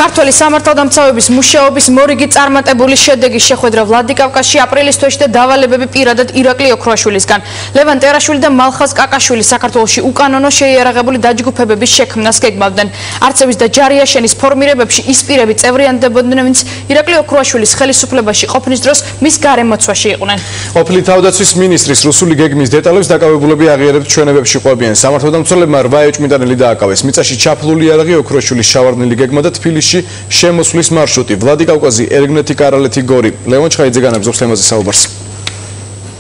ქართველი სამართალდამცავების მუშაობის მორიგი წარმატებული შედეგი შეხვედრა ვლადიკავკაზში აპრილის თვეში და დავალებები პირადად ირაკლი ოქრუაშვილისგან. ლევან ტერაშვილი და მალხაზ კაკაშვილი საქართველოში უკანონო შეიარაღებული დაჯგუფებების შექმნას გეგმავდნენ. არცევის და ჯარიაშენის ფორმირებებში ის პირები წევრიანდებოდნენ, ვინც ირაკლი ოქრუაშვილის ხელისუფლებაში ყოფნის დროს მის გარემოცვაში იყვნენ. ყოფილი თავდაცვის მინისტრის რუსული გეგმის დეტალებს დაკავებულები აღიარებთ ჩვენებებში ყვებიან. სამართალდამცველებმა 8 ეჭვმიტანილი დააკავეს. მიწაში ჩაფლული იარაღი ოქრუაშვილის შავარდნილი გეგმა და თბილისში შემოსვლის მარშრუტი. ვლადიკავკაზი, ერგნეთი, კარალეთი, გორი. ლევან ჩხაიძე განაგზობს თემაზე საუბარს.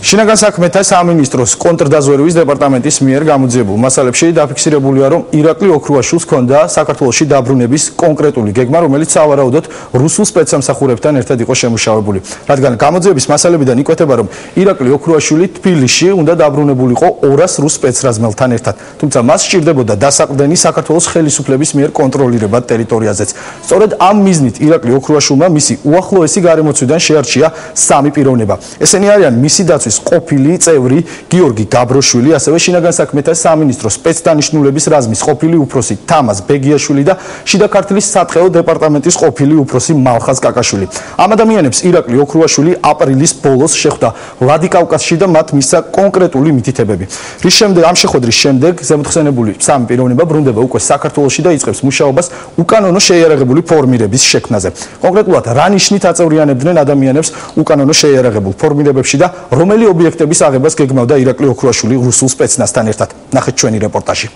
შინაგან საქმეთა სამინისტროს კონტრდაზვერვის დეპარტამენტის მიერ გამოძიებულ მასალებში დაფიქსირებულია, რომ ირაკლი ოქრუაშვილს ჰქონდა საქართველოში დაბრუნების კონკრეტული გეგმა, რომელიც სავარაუდოდ რუსულ სპეცსამსახურებთან ერთად იყო შემუშავებული. რადგან გამოძიების მასალებიდან იკვეთება, რომ ირაკლი ოქრუაშვილი თბილისში უნდა დაბრუნებულიყო 200 რუს სპეცრაზმელთან ერთად, თუმცა მას სჭირდებოდა დასაყრდენი საქართველოს ხელისუფლების მიერ კონტროლირება ტერიტორიაზეც. სწორედ ამ მიზნით ირაკლი ოქრუაშვილმა მისი უახლოესი გარემოცვიდან შეარჩია 3 პიროვნება. ესენი არიან მისი დაცვის ყოფილი წევრი გიორგი გაბროშვილი, ასევე შინაგან საქმეთა სამინისტროს სპეცდანიშნულების რაზმის ყოფილი უფროსი თამაზ ბეგიაშვილი და შიდა ქართლის სათხეო დეპარტამენტის ყოფილი უფროსი მალხაზ კაკაშვილი. ამ ადამიანებს ირაკლი ოქრუაშვილი აპრილის ბოლოს შეხვდა ვლადიკავკაზში და მათ მისცა კონკრეტული მითითებები. რის შემდეგ ამ შეხვედრის შემდეგ ზემოთხსენებული 3 პიროვნება ბრუნდება უკვე საქართველოში და იწყებს მუშაობას უკანონო შეიარაღებული ფორმირების შექმნაზე. კონკრეტულად რა ნიშნით აწევრიანებდნენ ადამიანებს უკანონო შეიარაღებულ ფორმირებებში და რომელი ობიექტების აღებას გეგმავდა ირაკლი ოქრუაშვილი რუსულ სპეცნაზთან ერთად. ნახეთ ჩვენი რეპორტაჟი.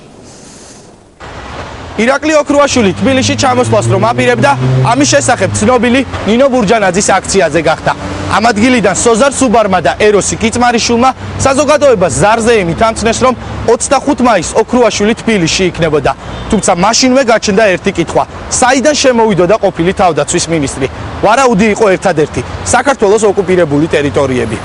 ირაკლი ოქრუაშვილი თბილისში ჩამოსვლას რომ აპირებდა, ამის შესახებ ცნობილი ნინო ბურჯანაძის აქციაზე გახდა. ამ ადგილიდან სოზარ სუბარმა და ეროსი კიწმარიშვილმა საზოგადოებას ზარზე იმით ამცნეს, რომ 25 მაისს ოქრუაშვილი თბილისში იქნებოდა. თუმცა მაშინვე გაჩნდა ერთი კითხვა: საიდან შემოვიდოდა ყოფილი თავდაცვის მინისტრი? ვარაუდი იყო ერთადერთი: საქართველოს ოკუპირებული ტერიტორიები.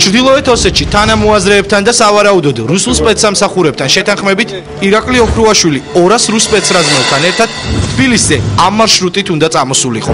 ჩრდილოეთ ოსეთში თანამოაზრეებთან და სავარაუდოდ რუსულ სპეცსამსახურებთან შეთანხმებით ირაკლი ოქრუაშვილი 200 რუს სპეცრაზმელთან ერთად თბილისზე ამ მარშრუტით უნდა წამოსულიყო.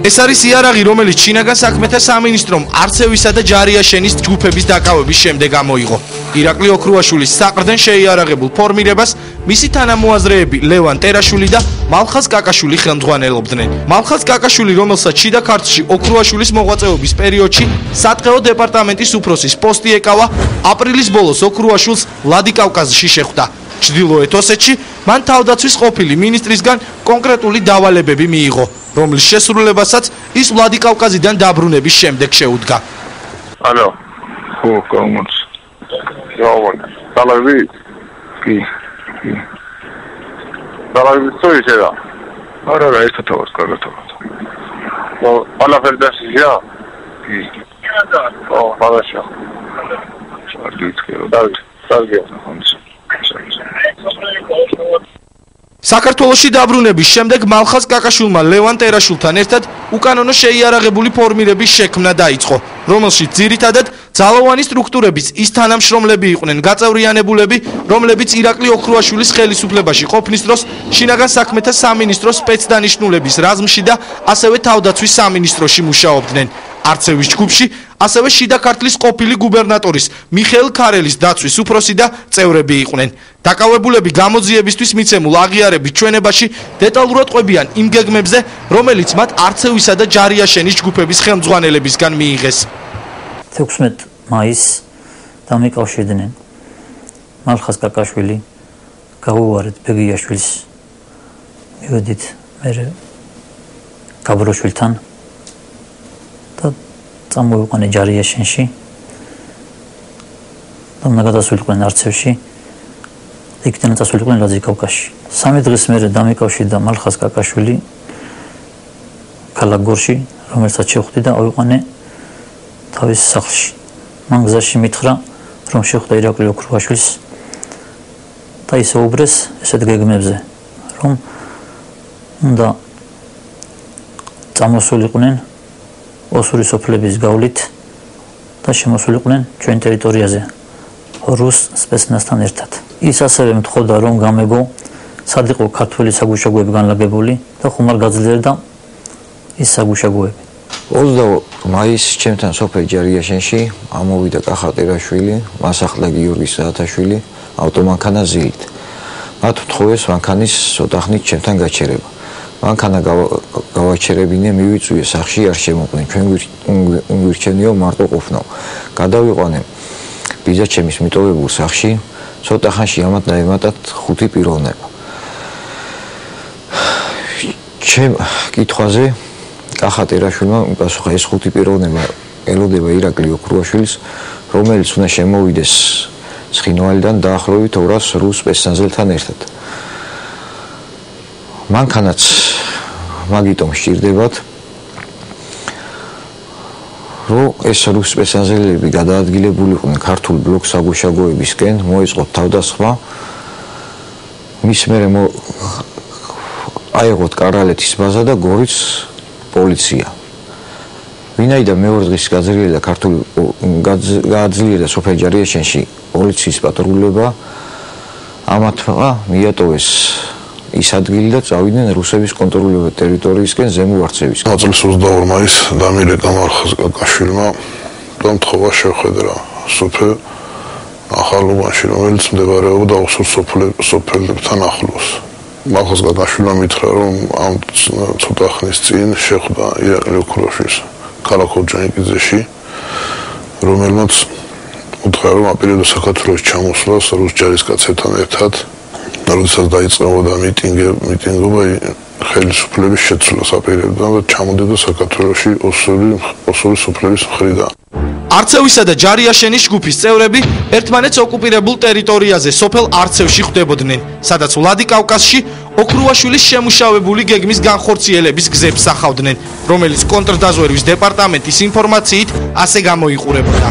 ეს არის იარაღი, რომელიც შინაგან საქმეთა სამინისტრომ არცევისა და ჯარიაშენის ჯგუფების დაკავების შემდეგ ამოიღო. ირაკლი ოქრუაშვილის საყრდენ შეიარაღებულ ფორმირებას მისი თანამოაზრეები ლევან ტერაშვილი და მალხაზ კაკაშვილი ხელმძღვანელობდნენ. მალხაზ კაკაშვილი, რომელსაც შიდა ქართლში ოქრუაშვილის მოღვაწეობის პერიოდში სათხეო დეპარტამენტის უფროსის პოსტი ეკავა, აპრილის ბოლოს ოქრუაშვილს ვლადიკავკაზში შეხვდა. ჩრდილოეთ ოსეთში მან თავდაცვის ყოფილი მინისტრისგან კონკრეტული დავალებები მიიღო, რომლის შესრულებასაც ის ვლადიკავკაზიდან დაბრუნების შემდეგ შეუდგა. ალო, ხო, კომუნს. Jawon. Salavi. Ki. Salavi stoji seda. Ara, esto todo, correcto. No, alla ferdasi ja. Ki. Oh, хорошо. საქართველოში დაბრუნების შემდეგ მალხაზ კაკაშვილმა ლევან ტერაშვილთან ერთად უკანონო შეიარაღებული ფორმირების შექმნა დაიწყო, რომელშიც ძირითადად ძალოვანი სტრუქტურების ის თანამშრომლები იყვნენ გაწევრიანებულები, რომლებიც ირაკლი ოქრუაშვილის ხელისუფლებაში ყოფნის დროს შინაგან საქმეთა სამინისტროს სპეცდანიშნულების რაზმში და ასევე თავდაცვის სამინისტროში მუშაობდნენ. არცევის ჯგუფში ასევე შიდა ქართლის ყოფილი გუბერნატორის მიხეილ ქარელის დაცვის უფროსი და წევრები იყვნენ. დაკავებულები გამოძიებისთვის მიცემულ აღიარების ჩვენებაში დეტალურად ყვებიან იმ გეგმებზე, რომელიც მათ არცევისა და ჯარიაშენის ჯგუფების ხელმძღვანელებისგან მიიღეს. 16 მაისს დამიკავშირდნენ მალხაზ კაკაშვილი, გავუვარეთ ბეგიაშვილს, მივედით მე გაბროშვილთან და წამოვიყვანე ჯარიაშენში და უნდა გადასულიყვნენ არცევში, იქიდან წასულიყვნენ ვლადიკავკაზში. 3 დღის მერე დამიკავშირდა მალხაზ კაკაშვილი ქალაქ გორში, რომელსაც შევხვდი და ავიყვანე თავის სახლში. მან გზაში მითხრა, რომ შეხვდა ირაკლი ოქრუაშვილს და ისე უბრეს ესეთ გეგმებზე, რომ უნდა წამოსულიყვნენ ოსური სოფლების გავლით და შემოსულიყვნენ ჩვენ ტერიტორიაზე რუს სპეცნაზთან ერთად. ის ასევე მთხოვდა, რომ გამეგო სად იყო ქართული საგუშაგოები განლაგებული და ხუმარ გაძლიერდა ის საგუშაგოები. 20 მაისს ჩემთან სოფელ ჯარიაშენში ამოვიდა კახა ტერაშვილი, მასახლდა გიორგი საათაშვილი ავტომანქანა ზილით. მათ ვთხოვეს მანქანის ცოტა ხნით ჩემთან გაჩერება. მანქანა გავაჩერებინე, მივიწვიე სახლში, არ შემოყვნენ. ჩვენ გვირჩენიო მარტო ყოფნო. გადავიყვანე ბიძაჩემის მიტოვებულ სახლში, ცოტა ხანში ამათ დაემატათ 5 პიროვნება. ჩემ კითხვაზე კახა ტერაშვილმა პასუხა ეს 5 პიროვნება ელოდება ირაკლი ოქრუაშვილის, რომელიც უნდა შემოვიდეს ცხინვალიდან დაახლოებით 200 რუს სპეცნაზელთან ერთად. მანქანაც მაგიტომ სჭირდებათ, რომ ეს რუს სპეცნაზელები გადაადგილებულიყვნენ ქართულ ბლოკ საგუშაგოებისკენ, მოეწყოთ თავდასხმა, მის მერე აეღოთ კარალეთის ბაზა და გორის პოლიცია. ვინაიდან მეორე დღის გააძლიერდა სოფელ ჯარიაშენში პოლიციის პატრულება, ამათმა მიატოვეს ის ადგილი და წავიდნენ რუსების კონტროლირებულ ტერიტორიისკენ ზემო არცევისკენ. წლის 22 მაისს დამირეკა მარხაზ კაკაშვილმა დამთხოვა შეხვედრა სოფელ ახალუბანში, რომელიც მდებარეობდა უსურთ სოფელებთან ახლოს. მარხაზ კაკაშვილმა მითხრა, რომ ამ ცოტა ხნის წინ შეხვდა ირაკლი ოქროაშვილს ქალაქ ორჯონიკიძეში, რომელმაც უთხრა, რომ აპირებდა საქართველოს ჩამოსვლას რუს ჯარისკაცებთან ერთად. როდესაც დაიწყებოდა მიტინგობა, ხელისუფლების შეცვლას აპირებდა და ჩამოდიდა საქართველოში ოსური სოფლების მხრიდან. არცევისა და ჯარიაშენის ჯგუფის წევრები ერთმანეთს ოკუპირებულ ტერიტორიაზე სოფელ არცევში ხვდებოდნენ, სადაც ვლადიკავკაზში ოქრუაშვილის შემუშავებული გეგმის განხორციელების გზებს სახავდნენ, რომელიც კონტრდაზვერვის დეპარტამენტის ინფორმაციით ასე გამოიყურებოდა.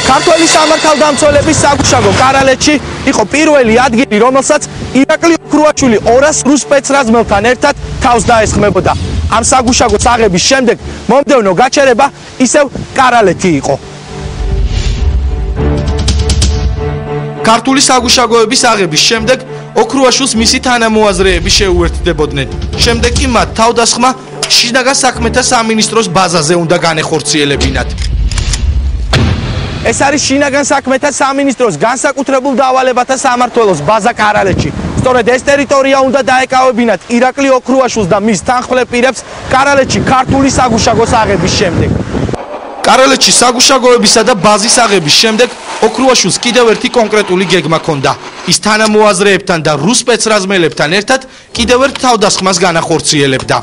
ქართველი სამართალდამცველების საგუშაგო კარალეთში იყო პირველი ადგილი, რომელსაც ირაკლი ოქრუაშვილი 200 რუს სპეცრაზმელთან ერთად თავს დაესხმებოდა. ამ საგუშაგოს აღების შემდეგ მომდევნო გაჩერება ისევ კარალეთი იყო. ქართული საგუშაგოების აღების შემდეგ ოქრუაშვილს მისი თანამოაზრეები შეუერთდებოდნენ. შემდეგ კი მათ თავდასხმა შინაგან საქმეთა სამინისტროს ბაზაზე უნდა განეხორციელებინათ. ეს არის შინაგან საქმეთა სამინისტროს განსაკუთრებულ დავალებათა სამმართველოს ბაზა კარალეთში. სწორედ ეს ტერიტორია უნდა დაეკავებინათ ირაკლი ოქრუაშვილს და მის თანხმლებ პირებს კარალეთში ქართული საგუშაგოს აღების შემდეგ. კარალეთში საგუშაგოებისა და ბაზის აღების შემდეგ ოქრუაშვილს კიდევ ერთი კონკრეტული გეგმა ჰქონდა. ის თანამოაზრეებთან და რუს სპეცრაზმელებთან ერთად კიდევ ერთ თავდასხმას განახორციელებდა.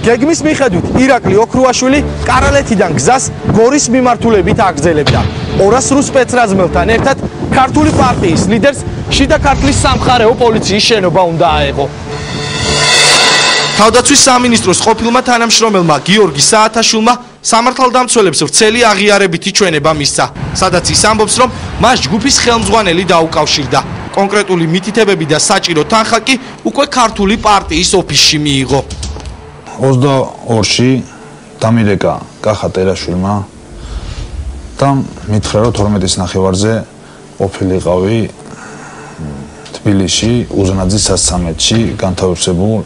გეგმის მიხედვით ირაკლი ოქრუაშვილი კარალეთიდან გზას გორის მიმართულებით აგრძელებდა. 200 რუს სპეცრაზმელთან ერთად ქართული პარტიის ლიდერს შიდა ქართლის სამხარეო პოლიციის შენობა უნდა აეღო. თავდაცვის სამინისტროს ყოფილმა თანამშრომელმა გიორგი საათაშვილმა სამართალდამცველებს ვრცელი აღიარებითი ჩვენება მისცა, სადაც ის ამბობს, რომ მას ჯგუფის ხელმძღვანელი დაუკავშირდა. კონკრეტული მითითებები და საჭირო თანხა კი უკვე ქართული პარტიის ოფისში მიიღო. 22-ში დამირეკა კახა ტერაშვილმა და მითხრა, რომ 12-ის ნახევარზე ყოფილიყავი თბილისში უზნაძის 13-ში განთავსებულ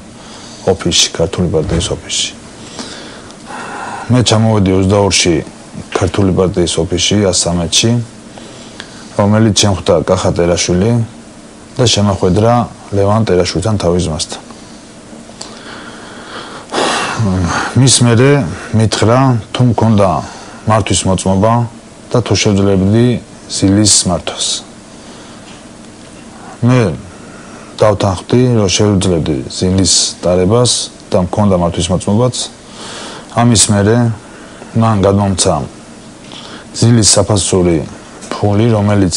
ოფისში, ქართული პარტიის ოფისში. მე ჩამოვედი 22-ში ქართული პარტიის ოფისში 13-ში, რომელიც შემხვდა კახა ტერაშვილი და შემახვედრა ლევან ტერაშვილთან თავის ძმასთან. მის მერე მითხრა, თუ მქონდა მართვის მოწმობა და თუ შევძლებდი ზილის მართვას. მე დავთანხმდი, რომ შევძლებდი ზილის დარებას და მქონდა მართვის მოწმობაც. ამის მერე მან გადმომცა ზილის საფასური ფული, რომელიც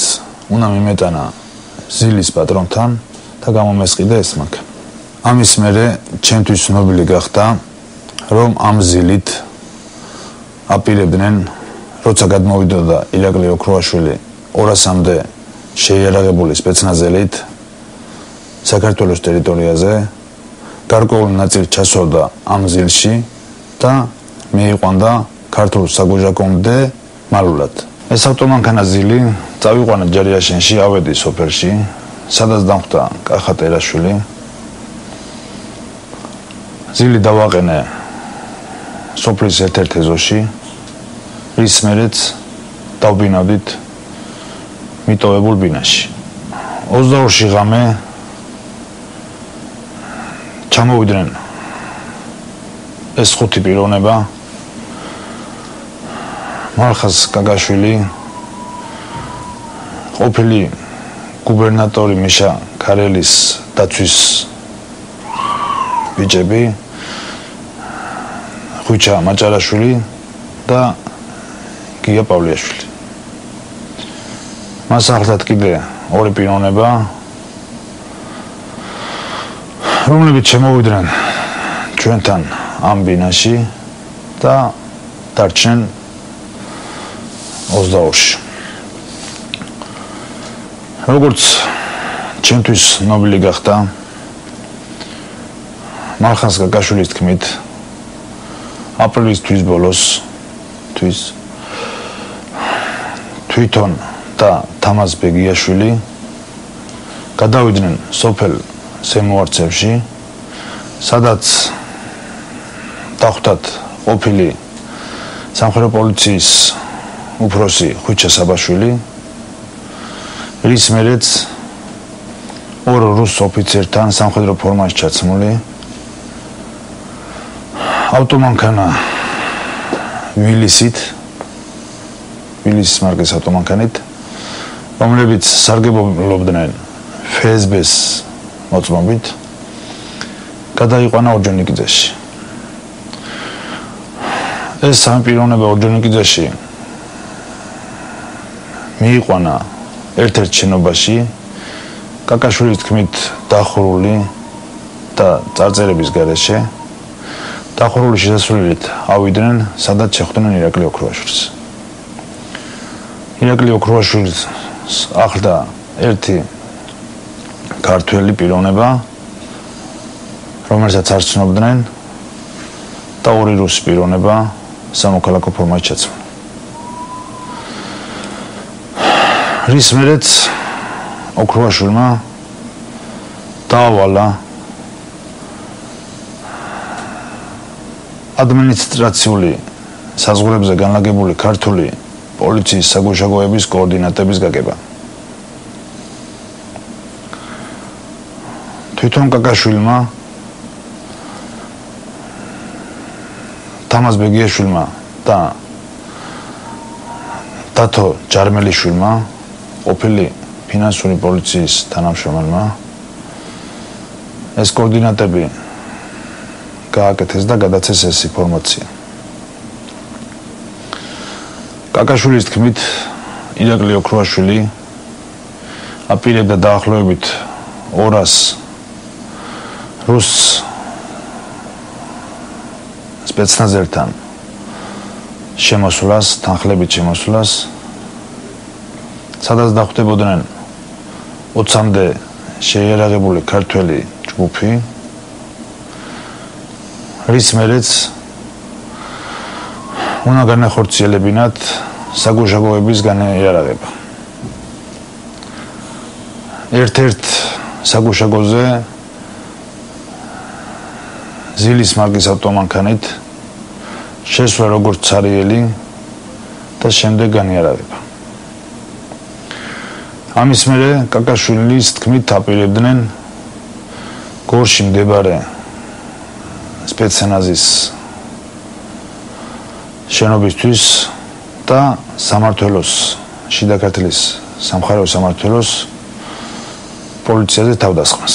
უნდა მიმეტანა ზილის პატრონთან და გამომესყიდა ეს მანქანა. ამის მერე ჩემთვის ცნობილი გახდა, რომ ამ ზილით აპირებდნენ, როცა გადმოვიდოდა ირაკლი ოქრუაშვილი 200-მდე შეიარაღებული სპეცნაზელით საქართველოს ტერიტორიაზე, გარკვეული ნაწილი ჩასვავდა ამ ზილში და მიიყვანდა ქართულ საგუშაგომდე მალულად. ეს ავტომანქანა ზილი წავიყვანა ჯარიაშენში, ავედი სოფელში, სადაც დამხვდა კახა ტერაშვილი. ზილი დავაყენე სოფლის ერთ-ერთ ეზოში, რის მერეც დავბინავდით მიტოვებულ ბინაში. 22-ში ღამე ჩამოვიდნენ ეს 5 პიროვნება, მალხაზ კაკაშვილი, ყოფილი გუბერნატორი მიშა ქარელის დაცვის ბიჭები, ხუჩა მაჭარაშვილი და გია პავლიაშვილი. მას ახლად კიდე 2 პიროვნება, რომლებიც შემოვიდნენ ჩვენთან ამ ბინაში და დარჩნენ 22-ში. როგორც ჩემთვის ნობილი გახდა მალხაზ კაკაშვილის თქმით, აპრილის თვის ბოლოს თვითონ და თამაზ ბეგიაშვილი გადავიდნენ სოფელ სემოარცევში, სადაც დახვდათ ყოფილი სამხედრო პოლიციის უფროსი ხუჩა საბაშვილი, რის მერეც 2 რუს ოფიცერთან სამხედრო ფორმაში ჩაცმული ავტომანქანა ვილისის მარკის ავტომანქანით, რომლებიც სარგებლობდნენ FSB-ს მოწმობით, გადაიყვანა ორჯონიკიძეში. ეს 3 პიროვნება ორჯონიკიძეში მიიყვანა ერთ-ერთ შენობაში, კაკაშვილის თქმით დახურული და წარწერების გარეშე. დახურული შესასვლელით ავიდნენ, სადაც შეხვდნენ ირაკლი ოქრუაშვილს. ირაკლი ოქრუაშვილს ახლდა ერთი ქართველი პიროვნება, რომელსაც არ ცნობდნენ და 2 რუსი პიროვნება სამოქალაქო ფორმაში ჩაცმული. რის მერეც ოქრუაშვილმა დაავალა ადმინისტრაციული საზღვრებზე განლაგებული ქართული პოლიციის საგუშაგოების კოორდინატების გაგება. თვითონ კაკაშვილმა, თამაზ ბეგიაშვილმა და დათო ჯარმელიშვილმა, ყოფილი ფინანსური პოლიციის თანამშრომელმა, ეს კოორდინატები გააკეთეს და გადაცეს ეს ინფორმაცია. კაკაშვილის თქმით, ირაკლი ოქრუაშვილი აპირებდა დაახლოებით 200 რუს სპეცნაზერთან შემოსვლას, თანხლებით შემოსვლას, სადაც დახვდებოდნენ 20-მდე შეიარაღებული ქართველი ჯგუფი, რის მერეც უნდა განახორციელებინათ საგუშაგოების განიარაღება. ერთ-ერთ საგუშაგოზე ზილის მარკის ავტომანქანით შესვლა როგორც ცარიელი და შემდეგ განიარაღება. ამის მერე კაკაშვილის თქმით აპირებდნენ გორში მდებარე სპეცნაზის შენობისთვის და სამმართველოს, შიდა ქართლის სამხარეო სამმართველოს პოლიციაზე თავდასხმას.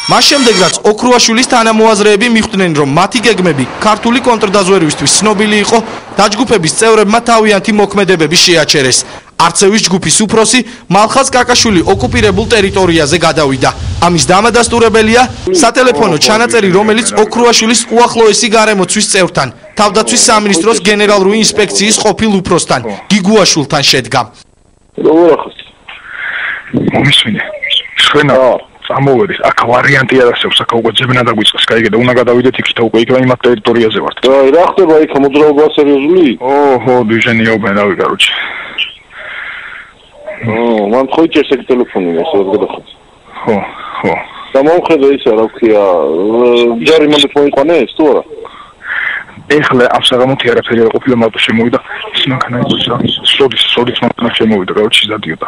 მას შემდეგ რაც ოქრუაშვილის თანამოაზრეები მიხვდნენ, რომ მათი გეგმები ქართული კონტრდაზვერვისთვის ცნობილი იყო, დაჯგუფების წევრებმა თავიანთი მოქმედებები შეაჩერეს. არცევის ჯგუფის უფროსი მალხაზ კაკაშვილი ოკუპირებულ ტერიტორიაზე გადავიდა. ამის დამადასტურებელია სატელეფონო ჩანაწერი, რომელიც ოქრუაშვილის უახლოესი გარემოცვის წევრთან, თავდაცვის სამინისტროს გენერალური ინსპექციის ყოფილ უფროსთან, გიგუაშვილთან შედგა. როგორ ახლა? მომისმინე. ჩვენა წამოვედით, აქ ვარიანტი არ არსებობს, აქ უკვე ძებნა დაგვიწყეს, კაიგე და უნდა გადავიდეთ იქით, უკვე იქ იმათ ტერიტორიაზე ვართ. რა ხდება იქ მოძრაობა სერიოზული? ოჰო, დიჟენიობენ, რავი, კაროჩე. მან ხო იჭერს ეგ ტელეფონი ეს რა გადახდა. ხო. და მომხედე ისა რა ვქია, ჯარი მანდ მოიყვანე ეს თუ არა? ეხლა ამ საღამოთი არაფერი არ ყოფილა მარტო შემოვიდა ის მანქანა იყო სოდის მანქანა შემოვიდა გაუჩი დადიოდა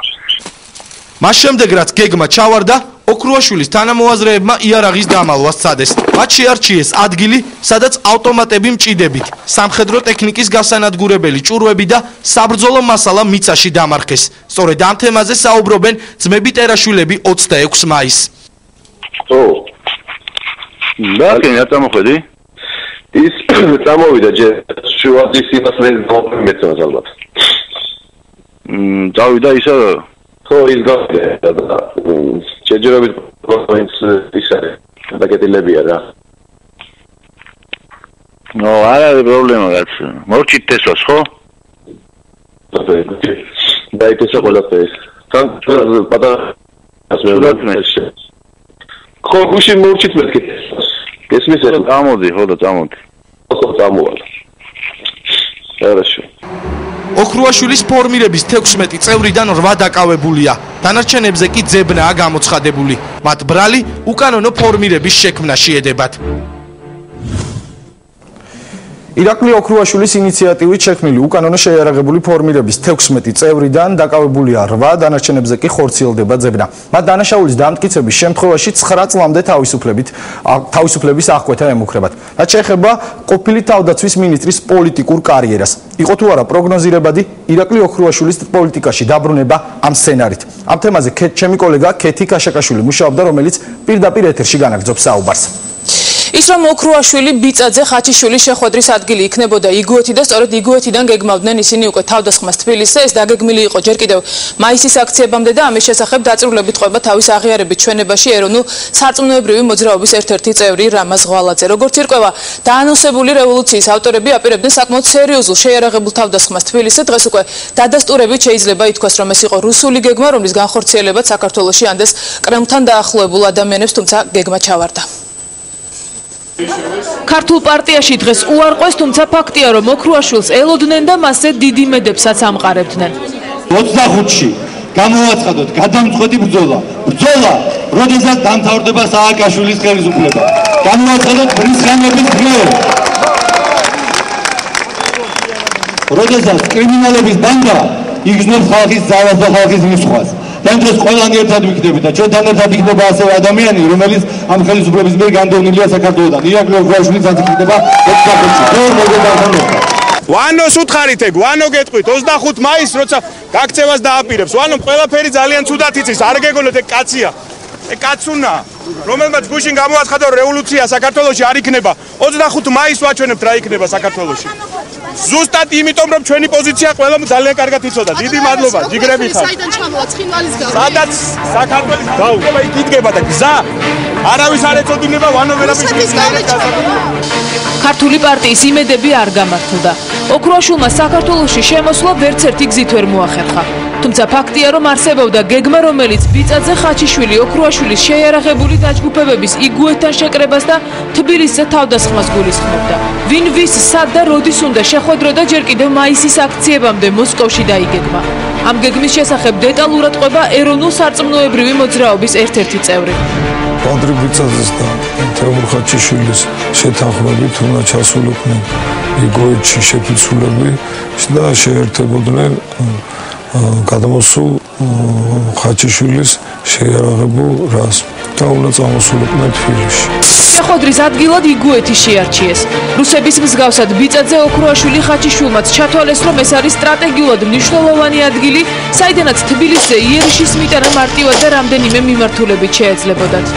მას შემდეგ რაც გეგმა ჩავარდა ოქრუაშვილის თანამოაზრეებმა იარაღის დამალვას სცადეს მათ შეარჩიეს ადგილი სადაც ავტომატები მჭიდებით სამხედრო ტექნიკის გასანადგურებელი ჭურვები და საბრძოლო მასალა მიწაში დამარხეს სწორედ ამ თემაზე საუბრობენ ძმები ტერაშვილები 26 მაისს და კენა წამოხედი ის წამოვიდა შუადის იმას მეცნობს ალბათ. წავიდა ისა ხო ის გავიდა და შეჯერებით პროვინც ისა დაგეტილებია რა. ნო არა პრობლემა რაც მორჩით თესოს ხო? და იტესა ყველაფერი. თან პატარა ხო გუში მორჩით მეთქი. Esmis es amodi, hoda amodi. ხო წამოვალ. Хорошо. ოქრუაშვილის ფორმირების 16 წევრიდან 8 დაკავებულია. დანარჩენებზე კი ძებნაა გამოცხადებული. მათ ბრალი უკანონო ფორმირების შექმნა შეედებათ. ირაკლი ოქრუაშვილის ინიციატივით შექმნილი უკანონო შეიარაღებული ფორმირების 16 წევრიდან დაკავებულია 8, დანარჩენებზე კი ხორციელდება ძებნა. მათ დანაშაულის დამტკიცების შემთხვევაში 9 წლამდე თავისუფლების აღკვეთა ემუქრებათ. რაც შეეხება ყოფილი თავდაცვის მინისტრის პოლიტიკურ კარიერას. იყო თუ არა პროგნოზირებადი ირაკლი ოქრუაშვილის პოლიტიკაში დაბრუნება ამ სცენარით. ამ თემაზე ჩემი კოლეგა ქეთი კაშაკაშვილი მუშაობდა, რომელიც პირდაპირ ეთერში განაგრძობს საუბარს. ის რომ ოქრუაშვილი ბიწაძე ხაჩიშვილის შეხვედრის ადგილი იქნებოდა იგუეთი და სწორედ იგუეთიდან გეგმავდნენ ისინი უკვე თავდასხმას თბილისზე ეს დაგეგმილი იყო ჯერ კიდევ მაისის აქციებამდე და ამის შესახებ დაწვრილებით ყვება თავის აღიარებით ჩვენებაში ეროვნულ სარწმუნოებრივი მოძრაობის ერთ-ერთი წევრი რამაზ ღვალაძე როგორც ირკვევა დაანონსებული რევოლუციის ავტორები აპირებდნენ საკმაოდ სერიოზულ შეიარაღებულ თავდასხმას თბილისზე დღეს უკვე დადასტურებით შეიძლება ითქვას რომ ეს იყო რუსული გეგმა რომლის განხორციელებაც საქართველოში ანდეს კრემლთან დაახლოებულ ადამიანებს თუმცა გეგმა ჩავარდა ქართულ პარტიაში დღეს უარყვეს, თუმცა ფაქტია, რომ ოქრუაშვილს ელოდნენ და მასზე დიდი მედებსაც ამყარებდნენ. 25-ში გამოვაცხადოთ გადამწყვეტი ბრძოლა, როდესაც დამთავრდება სააკაშვილის ხელისუფლება. გამოვაცხადოთ ბრისხანების დღე. როდესაც კრიმინალების ბანდა იგრძნობს ხალხის ძალას და ხალხის მისხვას. და დღეს ყველანი ერთად ვიქნებით და ჩვენთან ერთად იქნება ასევე ადამიანი, რომელიც ამ ხელისუფლების მიერ განდევნილია საქართველოსთან. ირაკლი ოქრუაშვილიც იქნება 25-ში. ვანოს უთხარით ეგ, ვანო გეტყვით 25 მაისს როცა გაქცევას დააპირებს. ვანომ ყველაფერი ძალიან ცუდად იცის, არ გეგონოთ ეგ კაცია. ეგ კაცუნა, რომელმაც გუშინ გამოაცხადა რევოლუცია საქართველოში არ იქნება. 25 მაისს ვაჩვენებთ რა იქნება საქართველოში. ზუსტად იმიტომ რომ ჩვენი პოზიცია ყველამ ძალიან კარგად იცოდა. დიდი მადლობა, ჯიგრები ხარ. საიდან ჩამოვა ცხინვალის გზა? სადაც საქართველოს გაუგება იქ იდგება და გზა არავის არ ეწოდინება ვანო ვერაფრის ქართული პარტიის იმედები არ გამართლდა. ოქრუაშვილმა საქართველოში შემოსვლა ვერც ერთი გზით ვერ მოახერხა. თუმცა ფაქტია რომ არსებობდა გეგმა რომელიც ბიწაძე ხაჩიშვილი ოქრუაშვილის შეიარაღებული დაჯგუფებების იგუეთთან შეკრებას და თბილისზე თავდასხმას გულისხმობდა. ვინ ვის სად და როდის უნდა შეხვედროდა ჯერ კიდევ მაისის აქციებამდე მოსკოვში დაიგეგმა. ამ გეგმის შესახებ დეტალურად ყვება ეროვნულ სარწმუნოებრივი მოძრაობის ერთ-ერთი წევრი. ანდრე ბიწაძეს და თეოდორ ხაჩიშვილის შეთანხმებით უნდა ჩასულიყვნენ იგოეთში შეფიცულები და შეერთებოდნენ გადამოსულ ხაჩიშვილის შეიარაღებულ რას და უნდა წამოსულიყვნენ თბილისში. შეხვედრის ადგილად იგუეთი შეარჩიეს. რუსების მსგავსად ბიწაძე ოქრუაშვილი ხაჩიშვილმაც ჩათვალეს რომ ეს არის სტრატეგიულად მნიშვნელოვანი ადგილი, საიდანაც თბილისზე იერიშის მიტანა მარტივად და რამდენიმე მიმართულებით შეეძლებოდათ.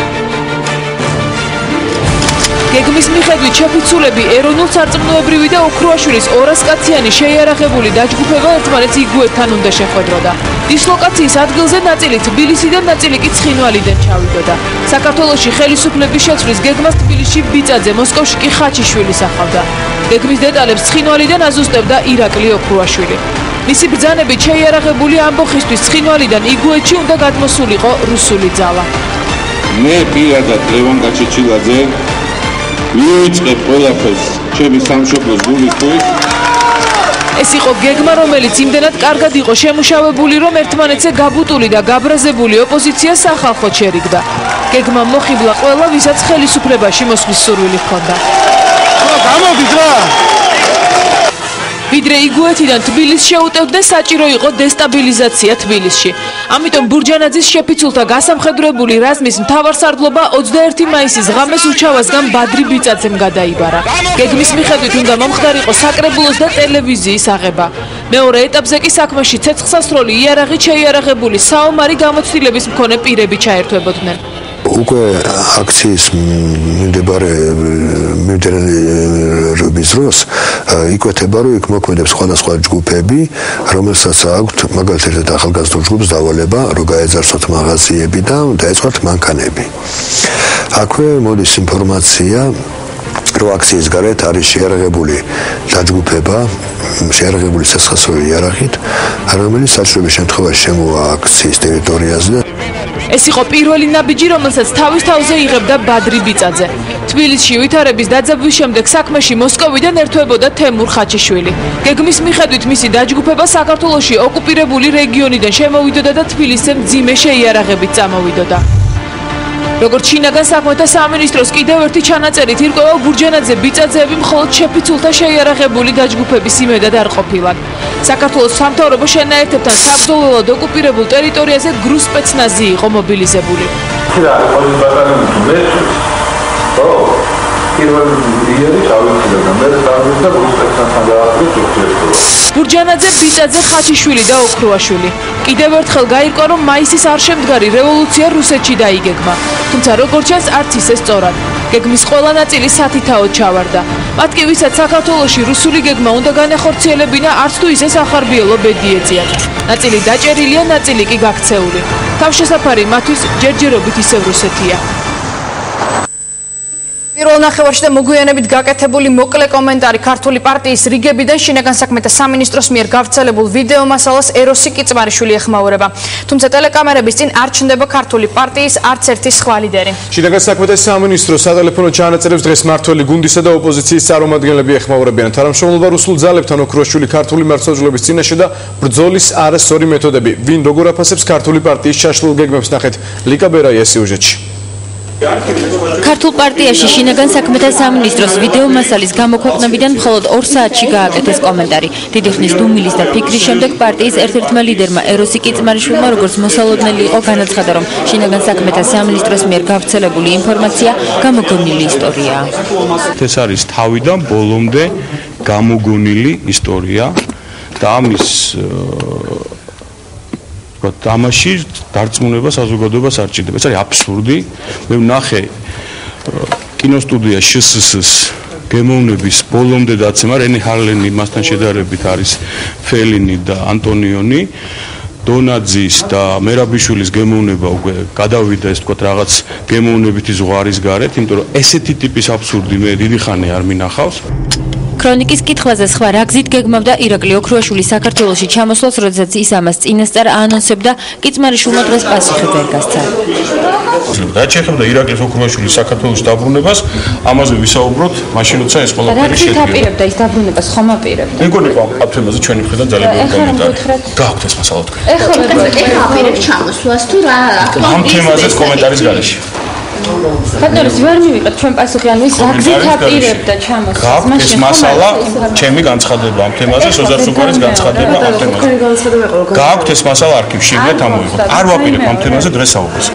გეგმის მიხედვით შეფიცულები ეროვნულ სარწმუნოებრივი და ოქრუაშვილის 200 კაციანი შეიარაღებული დაჯგუფება ერთმანეთს იგუეთთან უნდა შეხვედროდა. დისლოკაციის ადგილზე ნაწილი თბილისიდან, ნაწილი კი ცხინვალიდან ჩავიდოდა. საქართველოში ხელისუფლების შეცვლის გეგმას თბილისში ბიწაძე, მოსკოვში კი ხაჩიშვილი სახავდა. გეგმის დეტალებს ცხინვალიდან აზუსტებდა ირაკლი ოქრუაშვილი. მისი ბრძანებით შეიარაღებული ამბოხისთვის ცხინვალიდან იგუეთში უნდა გადმოსულიყო რუსული ძალა. მე პირადად ლევან გაჩეჩილაძე ვიწყებ ყველაფერს ჩემი სამშობლოს გულისხმით ეს იყო გეგმა, რომელიც იმდენად კარგად იყო შემუშავებული, რომ ერთმანეთზე გაბუტული და გაბრაზებული ოპოზიცია სახალხოდ შერიგდა. გეგმა მოხიბლა ყველა, ვისაც ხელისუფლებაში მოსვლის სურვილი ჰქონდა. გამოდით რა! ვიდრე იგუეთიდან თბილისს შეუტევდნენ, საჭირო იყო დესტაბილიზაცია თბილისში. ამიტომ ბურჯანაძის შეფიცულთა გასამხედროებული რაზმის მთავარსარდლობა 21 მაისის ღამეს უჩავასგან ბადრი ბიწაძემ გადაიბარა. გეგმის მიხედვით უნდა მომხდარიყო საკრებულოს და ტელევიზიის აღება. მეორე ეტაპზე კი საქმეში ცეცხლსასროლი იარაღით შეიარაღებული საომარი გამოცდილების მქონე პირები ჩაერთვებოდნენ. უკვე აქციის მიმდინარეობის დროს იკვეთება, რომ იქ მოქმედებს სხვადასხვა ჯგუფები, რომელსაც აქვთ მაგალითად ახალგაზრდა ჯგუფს დავალება, რომ გაეძარცვათ მაღაზიები და დაეწყოთ მანქანები. აქვე მოდის ინფორმაცია, რომ აქციის გარეთ არის შეიარაღებული დაჯგუფება, შეიარაღებული ცეცხლსასროლი იარაღით, რომელიც საჭიროების შემთხვევაში შემოვა აქციის ტერიტორიაზე. ეს იყო პირველი ნაბიჯი, რომელსაც თავის თავზე იღებდა ბადრი ბიწაძე. თბილისში ვითარების დაძაბვის შემდეგ საქმეში მოსკოვიდან ერთვებოდა თემურ ხაჩიშვილი. გეგმის მიხედვით მისი დაჯგუფება საქართველოში ოკუპირებული რეგიონიდან შემოვიდოდა და თბილისზე მძიმე შეიარაღებით წამოვიდოდა. როგორც შინაგან საქმეთა სამინისტროს კიდევ ერთი ჩანაწერით ირკვევა, ბურჯანაძე ბიწაძეები მხოლოდ შეფიცულთა შეიარაღებული დაჯგუფების იმედად არ ყოფილან. საქართველოს სამთავრობო შენაერთებთან საბრძოლველად ოკუპირებულ ტერიტორიაზე გრუსპეცნაზი იყო მობილიზებული. ბურჯანაძე, ბიწაძე, ხაჩიშვილი და ოქრუაშვილი. კიდევ ერთხელ გაირკვა, რომ მაისის არშემდგარი რევოლუცია რუსეთში დაიგეგმა. თუმცა როგორც ჩანს, არც ისე სწორად. გეგმის ყველა ნაწილი სათითაოდ ჩავარდა. მათ კი ვისაც საქართველოში რუსული გეგმა უნდა განახორციელებინა, არც თუ ისე სახარბიელო ბედი ეწიათ. ნაწილი დაჭერილია, ნაწილი კი გაქცეული. თავშესაფარი მათთვის ჯერჯერობით ისევ რუსეთია. პირველ ნახევარში და მოგვიანებით გაკეთებული მოკლე კომენტარი ქართული პარტიის რიგებიდან შინაგან საქმეთა სამინისტროს მიერ გავრცელებულ ვიდეო მასალას ეროსი კიწმარიშვილი ეხმაურება. თუმცა ტელეკამერების წინ არ ჩნდება ქართული პარტიის არც ერთი სხვა ლიდერი. შინაგან საქმეთა სამინისტრო სატელეფონო ჩანაწერებს დღეს მართველი გუნდისა და ოპოზიციის წარმომადგენლები ეხმაურებიან. თანამშრომლობა რუსულ ძალებთან ოქრუაშვილი ქართული მართლმსაჯულების წინაშე და ბრძოლის არასწორი მეთოდები. ვინ როგორ აფასებს ქართული პარტიის ჩაშლილ გეგმებს, ნახეთ ლიკა ბერაიას სიუჟეტში. ქართულ პარტიაში შინაგან საქმეთა სამინისტროს ვიდეო მასალის გამოქვეყნებიდან მხოლოდ 2 საათში გააკეთეს კომენტარი. დიდი ხნის დუმილის და ფიქრის შემდეგ პარტიის ერთ-ერთმა ლიდერმა ეროსი კიწმარიშვილმა როგორც მოსალოდნელი იყო განაცხადა, რომ შინაგან საქმეთა სამინისტროს მიერ გავრცელებული ინფორმაცია გამოგონილი ისტორიაა. ეს არის თავიდან ბოლომდე გამოგონილი ისტორია და ამის ამაში დარწმუნება საზოგადოებას არ ჭირდება. ეს არის აბსურდი. მე ვნახე კინოსტუდია შსს გემოვნების ბოლომდე დაცემა, რენი ჰარლენი მასთან შედარებით არის ფელინი და ანტონიონი. დონაძის და მერაბიშვილის გემოვნება უკვე გადავიდა, ეს თქვა რაღაც გემოვნებითი ზღვარის გარეთ, იმიტომ რომ ესეთი ტიპის აბსურდი მე დიდი ხანი არ მინახავს. ქრონიკის კითხვაზე სხვა რა გზით გეგმავდა ირაკლი ოქრუაშვილი საქართველოში ჩამოსვლას, როდესაც ის ამას წინასწარ აანონსებდა, კიწმარიშვილმა დღეს პასუხი ვერ გასცა. რაც შეეხება ირაკლის ოქრუაშვილის საქართველოს დაბრუნებას, ამაზე ვისაუბროთ, მაშინ როცა ეს ყველაფერი შედგება. რა აპირებდა ის დაბრუნებას, ხომ აპირებდა? მეგონი ყო ამ თემაზე ჩვენი მხრიდან ძალიან ბევრი კომენტარი. გააქვთ ეს მასალა თქვენ. ეხლა აპირებს ჩამოსვლას თუ რა? ამ თემაზეც კომენტარის გარეშე. ბატონო, ვერ მივიღეთ ჩვენ პასუხი, ანუ ის რა გზით აპირებდა ჩამოსვლას? გააქვთ ეს მასალა, ჩემი განცხადება ამ თემაზე, სოზარ სუპარის განცხადება ამ თემაზე. გააქვთ ეს მასალა არქივში, იმით ამოვიღოთ. არ ვაპირებ ამ თემაზე დღეს საუბარს.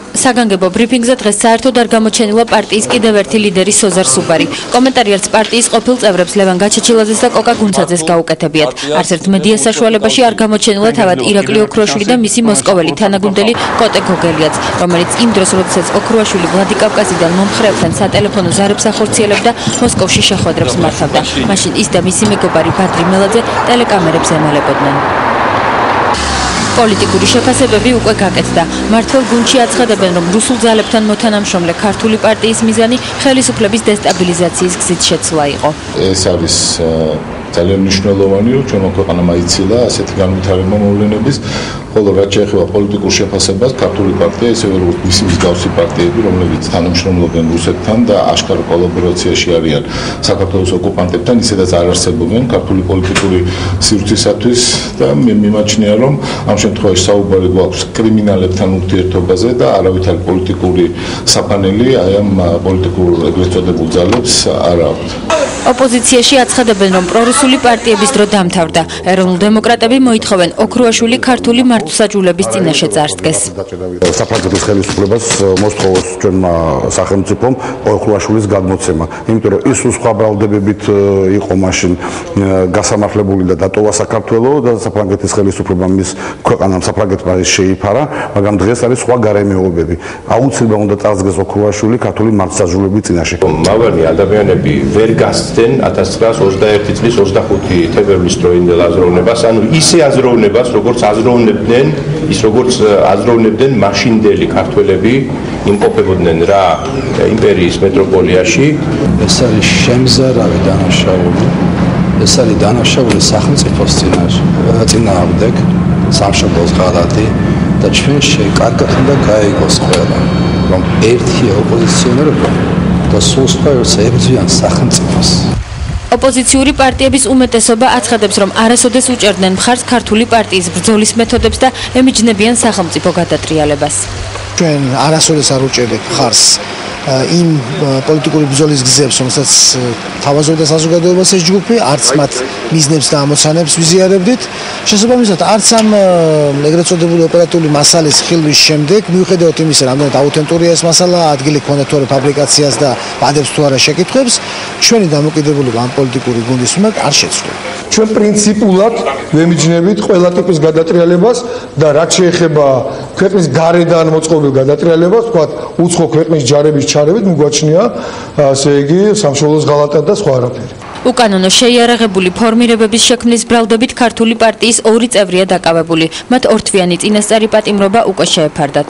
საგანგებო ბრიფინგზე დღეს საერთოდ არ გამოჩენილა პარტიის კიდევ ერთი ლიდერი სოზარ სუპარი. კომენტარი არც პარტიის ყოფილ წევრებს ლევან გაჩეჩილაძეს და კოკა გუნცაძეს გაუკეთებიათ. არც ერთ მედია საშუალებაში არ გამოჩენილა თავად ირაკლი ოქრუაშვილი და მისი მოსკოველი თანაგუნდელი კოტე გოგელიაც, რომელიც იმ დროს, როდესაც ოქრუაშვილი ვლადიკავკაზიდან მომხრეებთან სატელეფონო ზარებს ახორციელებდა, მოსკოვში შეხვედრებს მართავდა. მაშინ ის და მისი მეგობარი ბადრი მელაძე ტელეკამერებს ემალებოდნენ. პოლიტიკური შეფასებები უკვე გაკეთდა. მართლ გუნდში აცხადებენ, რომ რუსულ ძალებთან მოთანამშრომლე ქართული პარტიის მიზანი ხელისუფლების დესტაბილიზაციის გზით შეცვლა იყო. ეს არის ძალიან მნიშვნელოვანია, ჩვენმა ქვეყანამ აიცილა ასეთი განვითარება მოვლენების, ხოლო რაც შეეხება პოლიტიკურ შეფასებას, ქართული პარტია ისევე როგორც მისი მსგავსი პარტიები, რომლებიც თანამშრომლობენ რუსეთთან და აშკარა კოლაბორაციაში არიან საქართველოს ოკუპანტებთან, ისედაც არ არსებობენ ქართული პოლიტიკური სივრცისათვის და მე მიმაჩნია, რომ ამ შემთხვევაში საუბარი გვაქვს კრიმინალებთან ურთიერთობაზე და არავითარ პოლიტიკური საფანელი აი ამ პოლიტიკურ ეგრეთ წოდებულ ძალებს არ აქვს. ოპოზიციაში აცხადებენ, რომ პრორუსული პარტიების დრო დამთავრდა. ეროვნულ დემოკრატები მოითხოვენ ოქრუაშვილი ქართული მართლმსაჯულების წინაშე წარსდგეს. საფრანგეთის ხელისუფლებას მოსთხოვოს ჩვენმა სახელმწიფომ ოქრუაშვილის გადმოცემა, იმიტომ რომ ის სხვა ბრალდებებით იყო მაშინ გასამართლებული და დატოვა საქართველო და საფრანგეთის ხელისუფლებამ მის ქვეყანამ საფრანგეთმა შეიფარა, მაგრამ დღეს არის სხვა გარემეობები. აუცილებლად უნდა წარსდგეს ოქრუაშვილი ქართული მართლმსაჯულების წინაშე. მავალი ადამიანები ვერ გასცენ 1921 წლის 25 თებერვლის დროინდელ აზროვნებას, ანუ ისე აზროვნებას, როგორც აზროვნებდნენ მაშინდელი ქართველები, იმყოფებოდნენ რა იმპერიის მეტროპოლიაში. ეს არის შემზარავი დანაშაული. ეს არის დანაშაული სახელმწიფოს წინააღმდეგ, სამშობლოს ღალატი და ჩვენ კარგად უნდა გაიგოს ყველა, რომ ერთია ოპოზიციონერობა და სულ სხვა ებრძვიან სახელმწიფოს. ოპოზიციური პარტიების უმეტესობა აცხადებს, რომ არასოდეს უჭერდნენ მხარს ქართული პარტიის ბრძოლის მეთოდებს და ემიჯნებიან სახელმწიფო გადატრიალებას. ჩვენ არასოდეს არ უჭერდით მხარს იმ პოლიტიკური ბრძოლის გზებს, რომელსაც თავაზობდა საზოგადოებას ეს ჯგუფი, არც მათ მიზნებს და ამოცანებს ვიზიარებდით. შესაბამისად, არც ამ ეგრეთ წოდებული ოპერატიული მასალის ხილვის შემდეგ, მიუხედავად იმისა, რამდენად აუთენტურია ეს მასალა, ადგილი ქონდა თუ არა ფაბრიკაციას და ბადებს თუ არა შეკითხვებს, ჩვენი დამოკიდებულება ამ პოლიტიკური გუნდის მიმართ არ შეცვლილა. ჩვენ პრინციპულად ვემიჯნებით ყველა ტიპის გადატრიალებას და რაც შეეხება ქვეყნის გარედან მოწყობილ გადატრიალებას, ვთქვათ, უცხო ქვეყნის ჯარების ჩარევით მიგვაჩნია, ასე იგი, სამშობლოს ღალატად და სხვა არაფერი. უკანონო შეიარაღებული ფორმირებების შექმნის ბრალდებით ქართული პარტიის 2 წევრია დაკავებული. მათ ორთვიანი წინასწარი პატიმრობა უკვე შეეფარდათ.